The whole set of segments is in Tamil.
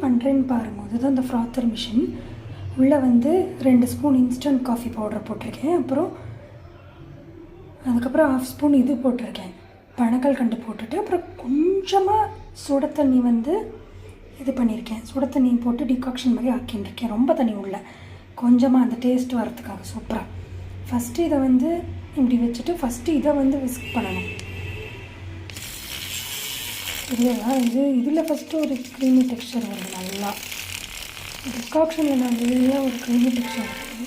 பண்ணுறேன்னு பாருங்கள். அதுதான் இந்த ஃப்ராத்தர் மிஷின். உள்ளே வந்து 2 ஸ்பூன் இன்ஸ்டன்ட் காஃபி பவுடர் போட்டிருக்கேன். அதுக்கப்புறம் 1/2 ஸ்பூன் இது போட்டிருக்கேன், பனக்கல்கண்டு போட்டுட்டு, அப்புறம் கொஞ்சமாக சுட தண்ணி வந்து இது பண்ணியிருக்கேன். சுட தண்ணி போட்டு டிகாக்ஷன் மாதிரி ஆக்கின்றிருக்கேன். ரொம்ப தண்ணி உள்ள கொஞ்சமாக அந்த டேஸ்ட் வரதுக்காக சூப்பராக. ஃபஸ்ட்டு இதை வந்து இப்படி வச்சுட்டு ஃபஸ்ட்டு இதை வந்து விஸ்க் பண்ணணும் இல்லையா? இதில் ஃபஸ்ட்டு ஒரு க்ரீமி டெக்ஸ்சர் வருது. நல்லா டிகாக்ஷனில் நல்லா ஒரு க்ரீமி டெக்ஸ்சர் வருது.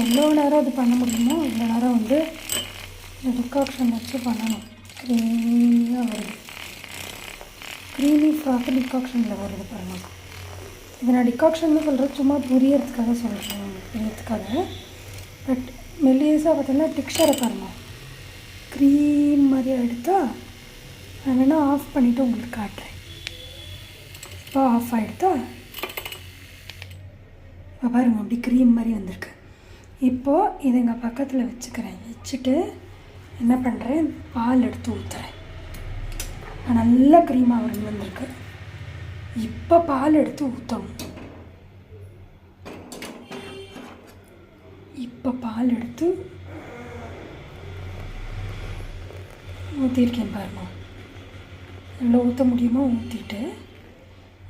எவ்வளோ நேரம் அது பண்ண முடியுமோ இவ்வளோ நேரம் வந்து இந்த டிகாக்ஷன் வச்சு பண்ணணும். க்ரீமியாக வருது, க்ரீமி ஃப்ராத் டிகாக்ஷனில் வருது பாருங்கள். இது நான் டிகாக்ஷன்னு சொல்கிறது சும்மா புரியறதுக்காக சொல்கிறேன், புரியறதுக்காக. பட் மெல்லியஸாக பார்த்தீங்கன்னா டெக்ஸ்சரை பாருங்கள், க்ரீம் மாதிரி எடுத்தா. நான் வேணால் ஆஃப் பண்ணிவிட்டு உங்களுக்கு காட்டுறேன். இப்போ ஆஃப் ஆகிடுதா? இப்போ பாருங்கள் அப்படி க்ரீம் மாதிரி வந்திருக்கு. இப்போது இதை எங்கள் பக்கத்தில் வச்சுக்கிறேன். வச்சுட்டு என்ன பண்ணுறேன், பால் எடுத்து ஊற்றுறேன். நல்லா க்ரீமாக வந்திருக்கு. இப்போ பால் எடுத்து ஊற்றணும். இப்போ பால் எடுத்து ஊற்றிருக்கேன் பாருங்க. எவ்வளோ ஊற்ற முடியுமோ ஊற்றிட்டு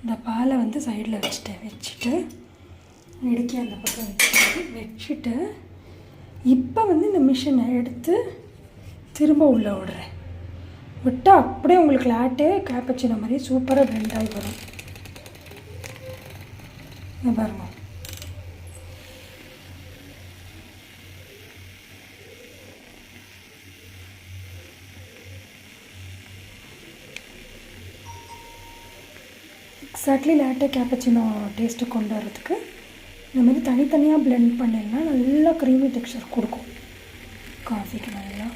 இந்த பாலை வந்து சைடில் வச்சுட்டு இடுக்கி அந்த பக்கம் வச்சுட்டு இப்போ வந்து இந்த மிஷினை எடுத்து திரும்ப உள்ளே விடுறேன். விட்டால் அப்படியே உங்களுக்கு லாட்டே கேப்பச்சினோ மாதிரி சூப்பராக பிளெண்ட் ஆகி வரும். பாருங்க, எக்ஸாக்ட்லி லாட்டே கேப்பச்சினோ டேஸ்ட்டு கொண்டு வரதுக்கு இந்த மாதிரி தனித்தனியாக பிளெண்ட் பண்ணிங்கன்னா நல்லா க்ரீமி டெக்ஸ்சர் கொடுக்கும் காஃபிக்கு. நல்லா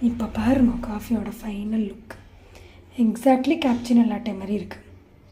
இப்போ பாருங்கள் காஃபியோட final look exactly cappuccino latte மாதிரி இருக்குது.